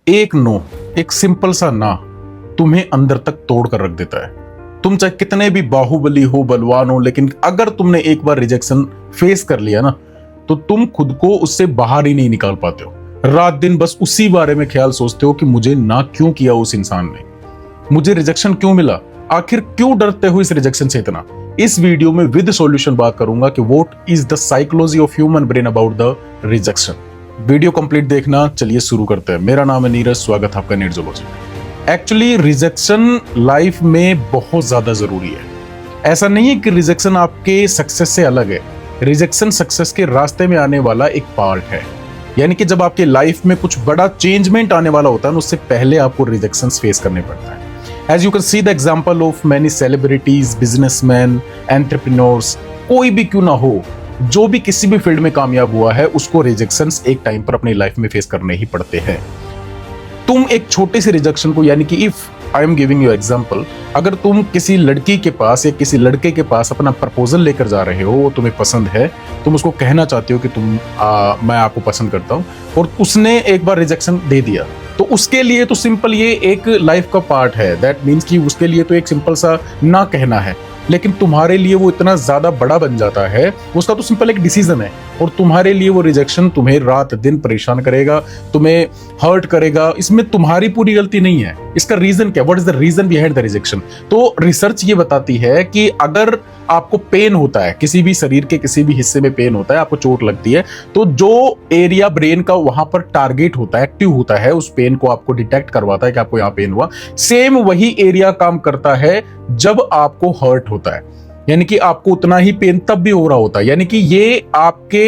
एक नो, एक सिंपल सा ना तुम्हें अंदर तक तोड़ कर रख देता है। तुम चाहे कितने भी बाहुबली हो, बलवान हो, लेकिन अगर तुमने एक बार रिजेक्शन फेस कर लिया ना, तो तुम खुद को उससे बाहर ही नहीं निकाल पाते हो। रात दिन बस उसी बारे में ख्याल सोचते हो कि मुझे ना क्यों किया उस इंसान ने, मुझे रिजेक्शन क्यों मिला, आखिर क्यों डरते हो इस रिजेक्शन से इतना। इस वीडियो में विद सॉल्यूशन बात करूंगा कि what is the psychology of human brain about the rejection. Video complete देखना, चलिए शुरू करते हैं। मेरा नाम है नीरज, स्वागत है आपका नीरजोलॉजी। एक्चुअली रिजेक्शन लाइफ में बहुत ज्यादा जरूरी है। ऐसा नहीं है कि रिजेक्शन आपके सक्सेस से अलग है, रिजेक्शन सक्सेस के रास्ते में आने वाला एक पार्ट है। यानी कि जब आपके लाइफ में कुछ बड़ा चेंजमेंट आने वाला होता है ना, उससे पहले आपको रिजेक्शंस फेस करने पड़ता है। As you can see the example of many celebrities, businessman, entrepreneurs, कोई भी क्यों ना हो, जो भी किसी भी फील्ड में कामयाब हुआ है, उसको रिजेक्शंस एक टाइम पर अपनी लाइफ में फेस करने ही पड़ते हैं। तुम एक छोटे से रिजेक्शन को, यानी कि if I am giving you example, अगर तुम किसी लड़की के पास या किसी लड़के के पास अपना प्रपोजल लेकर जा रहे हो, वो तुम्हें पसंद है, तुम उसको कहना चाहते हो कि मैं आपको पसंद करता हूं, और उसने एक बार रिजेक्शन दे दिया, तो उसके लिए तो सिंपल ये एक लाइफ का पार्ट है। दैट मीन्स कि उसके लिए तो एक सिंपल सा ना कहना है, लेकिन तुम्हारे लिए वो इतना ज्यादा बड़ा बन जाता है, उसका तो सिंपल एक डिसीजन है, और तुम्हारे लिए वो रिजेक्शन तुम्हें रात दिन परेशान करेगा, तुम्हें हर्ट करेगा। इसमें तुम्हारी पूरी गलती नहीं है। इसका रीजन क्या, what is the reason behind the rejection? तो रिसर्च ये बताती है कि अगर आपको पेन होता है, किसी भी शरीर के किसी भी हिस्से में पेन होता है, आपको चोट लगती है, तो जो एरिया ब्रेन का वहां पर टारगेट होता है, एक्टिव होता है, उस पेन को आपको डिटेक्ट करवाता है कि आपको यहाँ पेन हुआ, सेम वही एरिया काम करता है जब आपको हर्ट होता है। यानी कि आपको उतना ही पेन तब भी हो रहा होता है। यानी कि ये आपके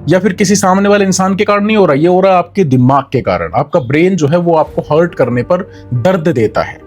या फिर किसी सामने वाले इंसान के कारण नहीं हो रहा, ये हो रहा है आपके दिमाग के कारण। आपका ब्रेन जो है वो आपको हर्ट करने पर दर्द देता है।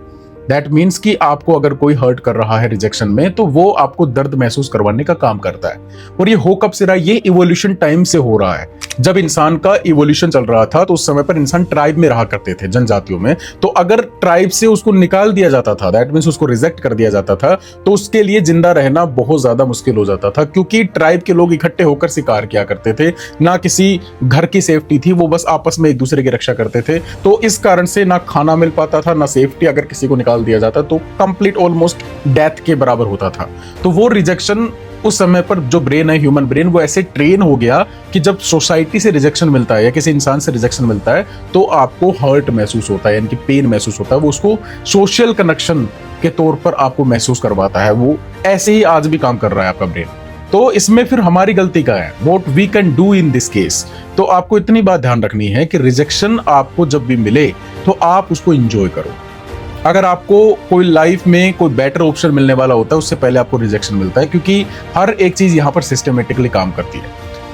दैट मीन्स कि आपको अगर कोई हर्ट कर रहा है रिजेक्शन में, तो वो आपको दर्द महसूस करवाने का काम करता है। और ये हो कब से रहा है? ये इवोल्यूशन टाइम से हो रहा है। जब इंसान का इवोल्यूशन चल रहा था, तो उस समय पर इंसान ट्राइब में रहा करते थे, जनजातियों में। तो अगर ट्राइब से उसको निकाल दिया जाता था, दैट मीन्स उसको रिजेक्ट कर दिया जाता था, तो उसके लिए जिंदा रहना बहुत ज्यादा मुश्किल हो जाता था, क्योंकि ट्राइब के लोग इकट्ठे होकर शिकार किया करते थे, ना किसी घर की सेफ्टी थी, वो बस आपस में एक दूसरे की रक्षा करते थे। तो इस कारण से ना खाना मिल पाता था, ना सेफ्टी। अगर किसी को निकाल दिया जाता तो कंप्लीट ऑलमोस्ट डेथ के बराबर होता था। तो वो रिजेक्शन उस समय पर जो ब्रेन है, ह्यूमन ब्रेन, वो ऐसे ट्रेन हो गया कि जब सोसाइटी से रिजेक्शन मिलता है या किसी इंसान से रिजेक्शन मिलता है, तो आपको हर्ट महसूस होता है, यानी कि पेन महसूस होता है। वो उसको सोशल कनेक्शन के तौर पर आपको महसूस करवाता है। वो ऐसे ही आज भी काम कर रहा है आपका ब्रेन। तो इसमें फिर हमारी गलती क्या है? What we can do in this case? तो आपको इतनी बात ध्यान रखनी है कि रिजेक्शन आपको जब भी मिले, तो आप उसको एंजॉय करो। अगर आपको कोई लाइफ में कोई बेटर ऑप्शन मिलने वाला होता है, उससे पहले आपको रिजेक्शन मिलता है, क्योंकि हर एक चीज यहाँ पर सिस्टमेटिकली काम करती है।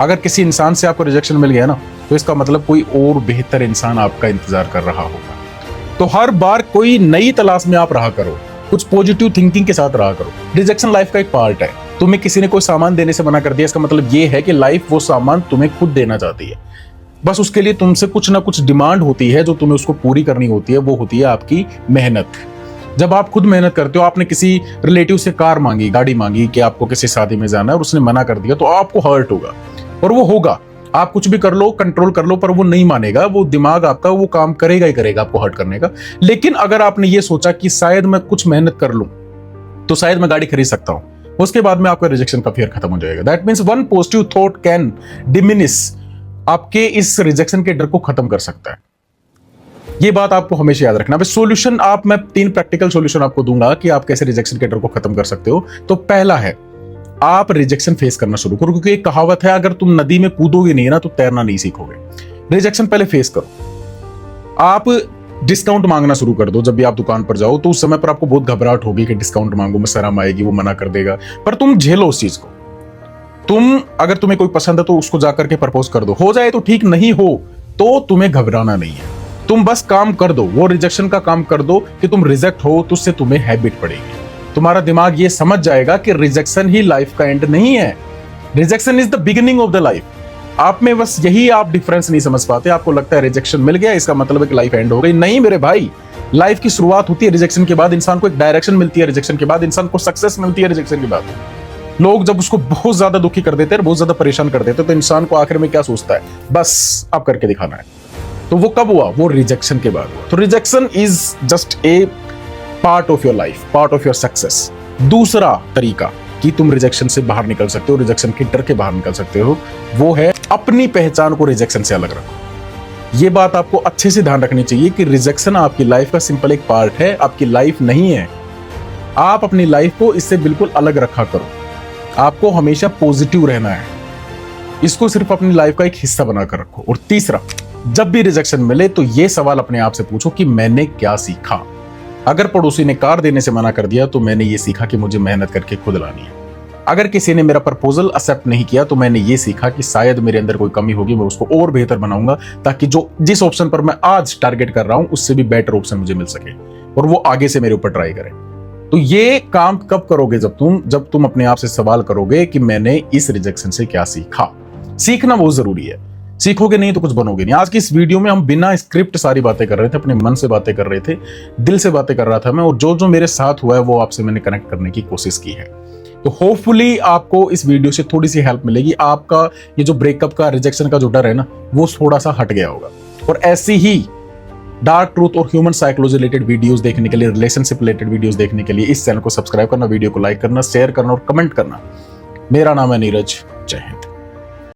अगर किसी इंसान से आपको रिजेक्शन मिल गया ना, तो इसका मतलब कोई और बेहतर इंसान आपका इंतजार कर रहा होगा। तो हर बार कोई नई तलाश में आप रहा करो, कुछ पॉजिटिव थिंकिंग के साथ रहा करो। रिजेक्शन लाइफ का एक पार्ट है। तुम्हें किसी ने कोई सामान देने से मना कर दिया, इसका मतलब ये है कि लाइफ वो सामान तुम्हें खुद देना चाहती है। बस उसके लिए तुमसे कुछ ना कुछ डिमांड होती है, जो तुम्हें उसको पूरी करनी होती है। वो होती है आपकी मेहनत। जब आप खुद मेहनत करते हो, आपने किसी रिलेटिव से कार मांगी, गाड़ी मांगी कि आपको किसी शादी में जाना है, और उसने मना कर दिया, तो आपको हर्ट होगा, और वो होगा। आप कुछ भी कर लो, कंट्रोल कर लो, पर वो नहीं मानेगा। वो दिमाग आपका वो काम करेगा ही करेगा आपको हर्ट करने का। लेकिन अगर आपने ये सोचा कि शायद मैं कुछ मेहनत कर लूं, तो शायद मैं गाड़ी खरीद सकता हूं, उसके बाद में आपका रिजेक्शन का फियर खत्म हो जाएगा। That means one positive thought can diminish आपके इस रिजेक्शन के डर को खत्म कर सकता है। ये बात आपको हमेशा याद रखना। सोल्यूशन मैं 3 प्रैक्टिकल सोल्यूशन आपको दूंगा कि आप कैसे रिजेक्शन के डर को खत्म कर सकते हो। तो पहला है, आप रिजेक्शन फेस करना शुरू करो, क्योंकि एक कहावत है, अगर तुम नदी में कूदोगे नहीं ना, तो तैरना नहीं सीखोगे। रिजेक्शन पहले फेस करो। आप डिस्काउंट मांगना शुरू कर दो। जब भी आप दुकान पर जाओ, तो उस समय पर आपको बहुत घबराहट होगी कि डिस्काउंट मांगो, में शर्म आएगी, वो मना कर देगा, पर तुम झेलो उस चीज को। अगर तुम्हें कोई पसंद है, तो उसको जाकर के प्रपोज कर दो। हो जाए तो ठीक, नहीं हो तो तुम्हें घबराना नहीं है। तुम बस काम कर दो, वो रिजेक्शन का काम कर दो कि तुम रिजेक्ट हो, तो उससे तुम्हें हैबिट पड़ेगी। तुम्हारा दिमाग ये समझ जाएगा कि रिजेक्शन ही लाइफ का एंड नहीं है, rejection is the beginning of the life. आप में बस यही आप डिफरेंस नहीं समझ पाते। आपको लगता है रिजेक्शन मिल गया, इसका मतलब है कि लाइफ एंड हो गई। नहीं मेरे भाई, लाइफ की शुरुआत होती है रिजेक्शन के बाद। इंसान को एक डायरेक्शन मिलती है रिजेक्शन के बाद, इंसान को सक्सेस मिलती है रिजेक्शन के बाद। लोग जब उसको बहुत ज्यादा दुखी कर देते हैं, बहुत ज्यादा परेशान कर देते हैं, तो इंसान को आखिर में क्या सोचता है? बस अब करके दिखाना है। तो वो कब हुआ? वो रिजेक्शन के बाद हुआ। तो rejection is just a part of your life, part of your success. दूसरा तरीका कि तुम रिजेक्शन से बाहर निकल सकते हो, रिजेक्शन के डर के बाहर निकल सकते हो, वो है अपनी पहचान को रिजेक्शन से अलग रखो। ये बात आपको अच्छे से ध्यान रखनी चाहिए कि रिजेक्शन आपकी लाइफ का सिंपल एक पार्ट है, आपकी लाइफ नहीं है। आप अपनी लाइफ को इससे बिल्कुल अलग रखा करो। आपको हमेशा पॉजिटिव रहना है, इसको सिर्फ अपनी लाइफ का एक हिस्सा बनाकर रखो। और तीसरा, जब भी रिजेक्शन मिले तो ये सवाल अपने आप से पूछो कि मैंने क्या सीखा। अगर पड़ोसी ने कार देने से मना कर दिया तो मैंने ये सीखा कि मुझे मेहनत करके खुद लानी है। अगर किसी ने मेरा प्रपोजल एक्सेप्ट नहीं किया तो मैंने ये सीखा कि शायद मेरे अंदर कोई कमी होगी, मैं उसको और बेहतर बनाऊंगा ताकि जिस ऑप्शन पर मैं आज टारगेट कर रहा हूं उससे भी बेटर ऑप्शन मुझे मिल सके और वो आगे से मेरे ऊपर ट्राई करे। तो ये काम कब करोगे? जब तुम अपने आप से सवाल करोगे कि मैंने इस रिजेक्शन से क्या सीखा। सीखना बहुत जरूरी है, सीखोगे नहीं तो कुछ बनोगे नहीं। आज की इस वीडियो में हम बिना स्क्रिप्ट सारी बातें कर रहे थे, अपने मन से बातें कर रहे थे, दिल से बातें कर रहा था मैं, और जो जो मेरे साथ हुआ है वो आपसे मैंने कनेक्ट करने की कोशिश की है। तो होपफुली आपको इस वीडियो से थोड़ी सी हेल्प मिलेगी। आपका ये जो ब्रेकअप का, रिजेक्शन का जो डर है ना, वो थोड़ा सा हट गया होगा। और ऐसी ही डार्क ट्रूथ और ह्यूमन साइकोलॉजी रिलेटेड वीडियोस देखने के लिए, रिलेशनशिप रिलेटेड वीडियोस देखने के लिए इस चैनल को सब्सक्राइब करना, वीडियो को लाइक करना, शेयर करना और कमेंट करना। मेरा नाम है नीरज। जय हिंद।